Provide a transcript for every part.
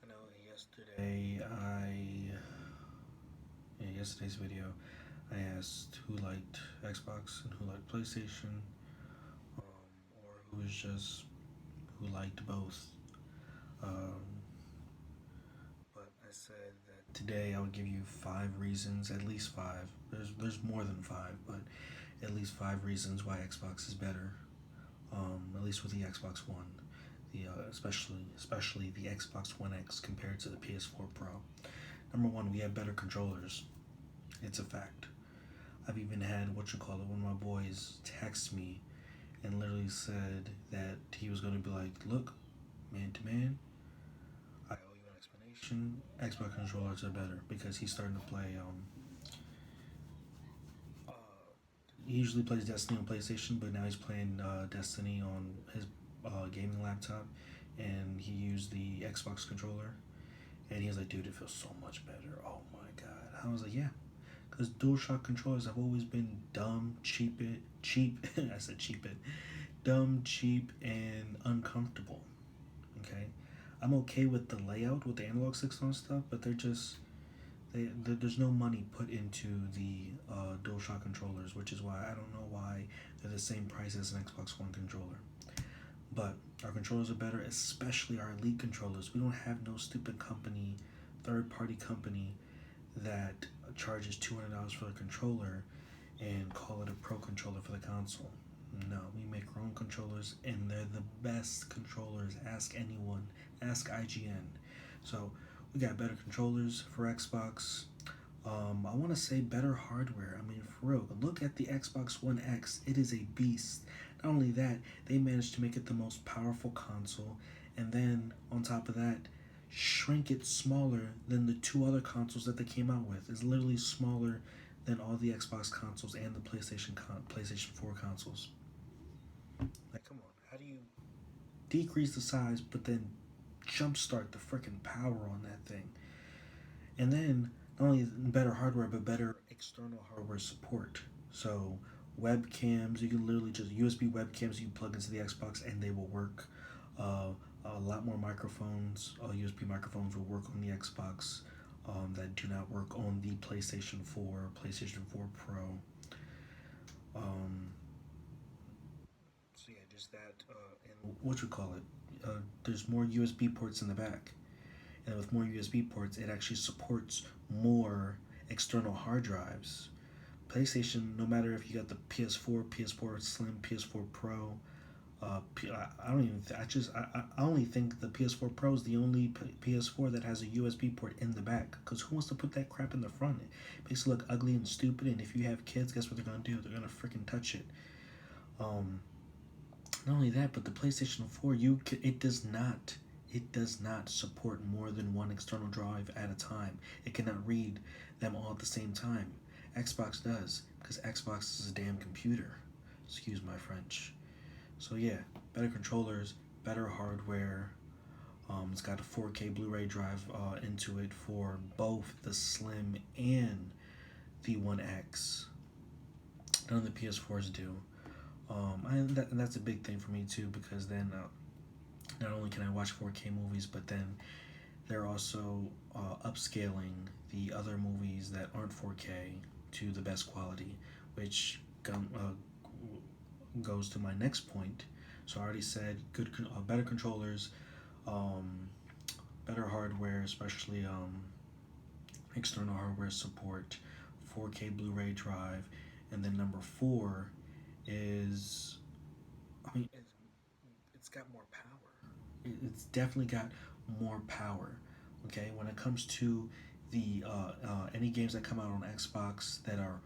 I know in yesterday's video, I asked who liked Xbox and who liked PlayStation, or who liked both. Um, but I said that today I would give you 5 reasons, at least five. There's more than five, but at least 5 reasons why Xbox is better. At least with the Xbox One, especially the Xbox One X compared to the PS4 Pro. Number one, we have better controllers. It's a fact. I've even had one of my boys text me and literally said that he was going to be like, "Look, man to man, I owe you an explanation. Xbox controllers are better because he's starting to play. Uh, he usually plays Destiny on PlayStation, but now he's playing Destiny on his gaming laptop, and he used the Xbox controller, and he was like, "Dude, it feels so much better. Oh my god!" I was like, "Yeah." Because DualShock controllers have always been dumb, cheap. I said cheap it, dumb, cheap, and uncomfortable. Okay, I'm okay with the layout with the analog sticks and stuff, but there's no money put into the DualShock controllers, which is why I don't know why they're the same price as an Xbox One controller. But our controllers are better, especially our Elite controllers. We don't have no stupid company, third party company that charges $200 for a controller and call it a pro controller for the console. No, we make our own controllers and they're the best controllers. Ask anyone, ask IGN. So we got better controllers for Xbox. I want to say better hardware. I mean, for real, look at the Xbox One X. It is a beast. Not only that, they managed to make it the most powerful console, and then on top of that, shrink it smaller than the two other consoles that they came out with. It's literally smaller than all the Xbox consoles and the PlayStation 4 consoles. Like, come on, how do you decrease the size but then jumpstart the freaking power on that thing? And then not only better hardware but better external hardware support. So webcams, you can literally just USB webcams you plug into the Xbox and they will work. A lot more microphones, USB microphones will work on the Xbox that do not work on the PlayStation 4, PlayStation 4 Pro. Um, so yeah, just that, and what you call it? There's more USB ports in the back, and with more USB ports, it actually supports more external hard drives. PlayStation, no matter if you got the PS4, PS4 Slim, PS4 Pro, I don't even. I only think the PS4 Pro is the only PS4 that has a USB port in the back. Cause who wants to put that crap in the front? It makes it look ugly and stupid. And if you have kids, guess what they're gonna do? They're gonna freaking touch it. Um, Not only that, but the PlayStation 4, it does not support more than one external drive at a time. It cannot read them all at the same time. Xbox does, because Xbox is a damn computer. Excuse my French. So yeah, better controllers, better hardware. It's got a 4K Blu-ray drive into it for both the Slim and the One X. None of the PS4s do. And that's a big thing for me too, because then not only can I watch 4K movies, but then they're also upscaling the other movies that aren't 4K to the best quality, which goes to my next point. So I already said better controllers, um, better hardware, especially external hardware support, 4K Blu-ray drive, and then number four is, I mean, it's got more power. It's definitely got more power. Okay, when it comes to the any games that come out on Xbox that are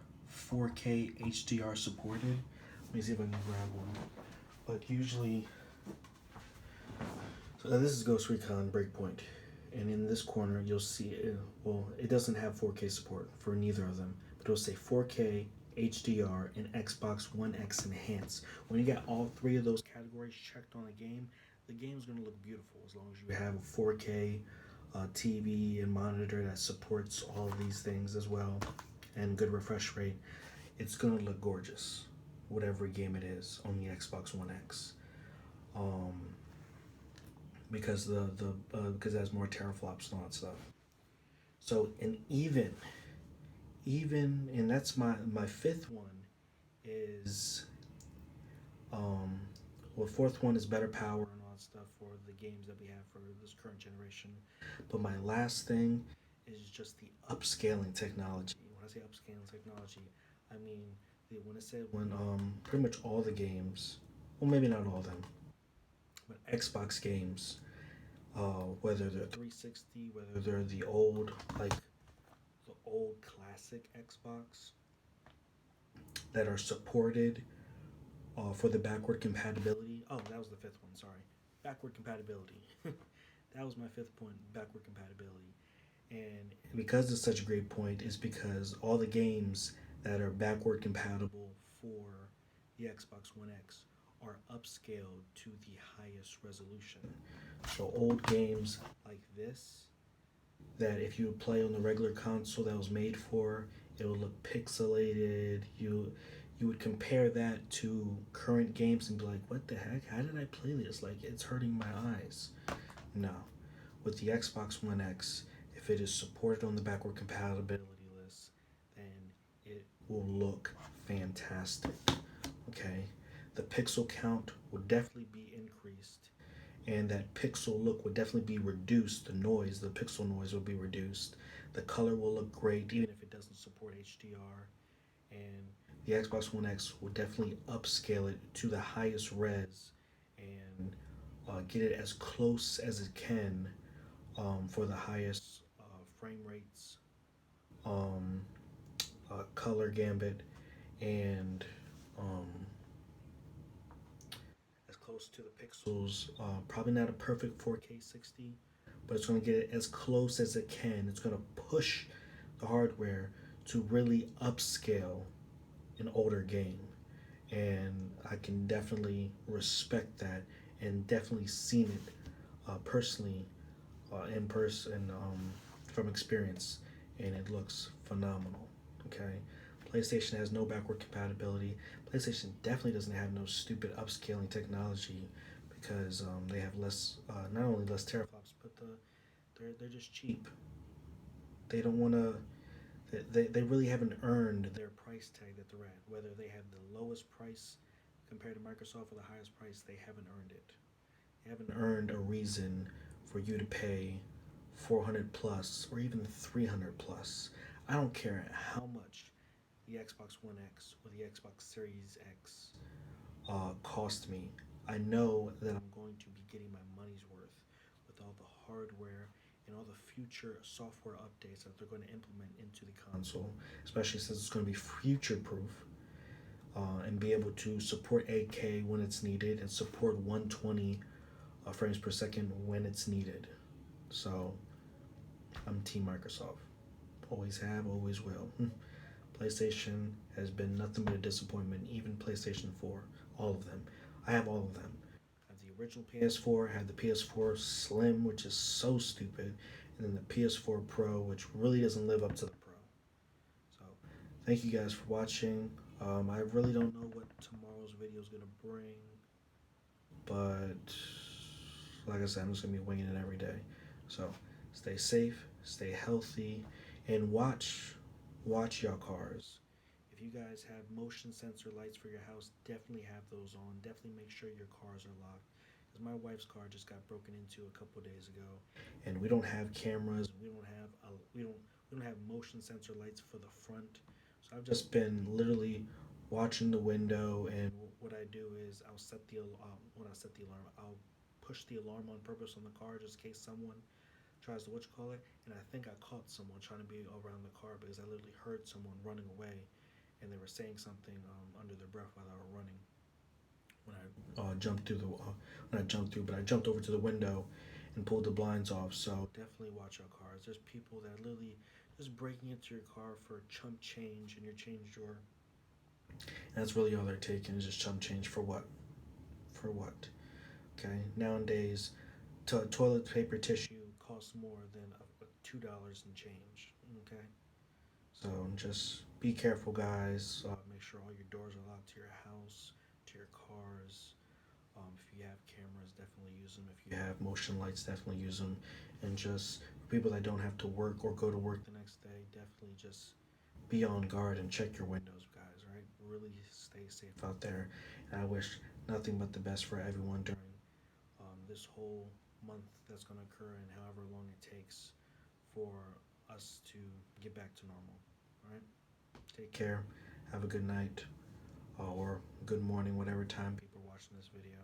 4K HDR supported, let me see if I can grab one. But usually, so this is Ghost Recon Breakpoint, and in this corner you'll see it. Well, it doesn't have 4K support for neither of them, but it'll say 4K HDR and Xbox One X Enhanced. When you got all three of those categories checked on a game, the game's gonna look beautiful as long as you have a 4K TV and monitor that supports all of these things as well, and good refresh rate. It's gonna look gorgeous, whatever game it is on the Xbox One X. Um, because because it has more teraflops and all that stuff. So and even and that's my fifth one is um well, fourth one is better power and all that stuff for the games that we have for this current generation. But my last thing is just the upscaling technology. When I say upscaling technology, I mean when I said when pretty much all the games, well maybe not all of them, but Xbox games, whether they're 360, whether they're like the old classic Xbox that are supported for the backward compatibility. Oh, that was the fifth one. Sorry, backward compatibility. That was my fifth point. Backward compatibility, and because it's such a great point, is because all the games that are backward compatible for the Xbox One X are upscaled to the highest resolution. So old games like this, that if you would play on the regular console that was made for, it would look pixelated. You would compare that to current games and be like, what the heck? How did I play this? Like it's hurting my eyes. No. With the Xbox One X, if it is supported on the backward compatibility list, then it will look fantastic. Okay? The pixel count will definitely be increased, and that pixel look would definitely be reduced. The pixel noise will be reduced. The color will look great, even if it doesn't support HDR. And the Xbox One X will definitely upscale it to the highest res and get it as close as it can for the highest frame rates, um, color gambit, and um, as close to the pixels. Probably not a perfect 4K 60, but it's going to get it as close as it can. It's going to push the hardware to really upscale an older game. And I can definitely respect that and definitely seen it personally in person from experience, and it looks phenomenal. Okay, PlayStation has no backward compatibility. PlayStation definitely doesn't have no stupid upscaling technology because they have less, not only less teraflops, but they're just cheap. They don't want to. They really haven't earned their price tag that they're at. Whether they have the lowest price compared to Microsoft or the highest price, they haven't earned it. They haven't earned a reason for you to pay 400 plus or even 300 plus. I don't care how much the Xbox One X or the Xbox Series X cost me. I know that I'm going to be getting my money's worth with all the hardware and all the future software updates that they're going to implement into the console, especially since it's going to be future proof and be able to support 8K when it's needed and support 120 frames per second when it's needed. So I'm Team Microsoft. Always have, always will. PlayStation has been nothing but a disappointment. Even PlayStation 4, all of them. I have all of them. I have the original PS4, I have the PS4 Slim, which is so stupid, and then the PS4 Pro, which really doesn't live up to the Pro. So, thank you guys for watching. I really don't know what tomorrow's video is gonna bring, but like I said, I'm just gonna be winging it every day. So, stay safe, stay healthy, and watch your cars. If you guys have motion sensor lights for your house, definitely have those on. Definitely make sure your cars are locked. Because my wife's car just got broken into a couple days ago, and we don't have cameras. We don't have motion sensor lights for the front. So I've just been literally watching the window, and what I do is I'll set the when I set the alarm, I'll push the alarm on purpose on the car just in case someone tries to what you call it, and I think I caught someone trying to be around the car because I literally heard someone running away, and they were saying something under their breath while they were running. When I jumped through the when I jumped through, but I jumped over to the window and pulled the blinds off. So definitely watch your cars. There's people that are literally just breaking into your car for chump change in your change drawer. And that's really all they're taking is just chump change for what? For what? Okay. Nowadays, toilet paper tissue costs more than $2 and change. Okay, so just be careful, guys. Make sure all your doors are locked to your house, to your cars. If you have cameras, definitely use them. If you have motion lights, definitely use them. And just for people that don't have to work or go to work the next day, definitely just be on guard and check your windows, guys, right? Really stay safe out there. And I wish nothing but the best for everyone during this whole month that's going to occur and however long it takes for us to get back to normal, all right? Take care. Have a good night or good morning, whatever time people are watching this video.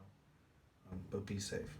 But be safe.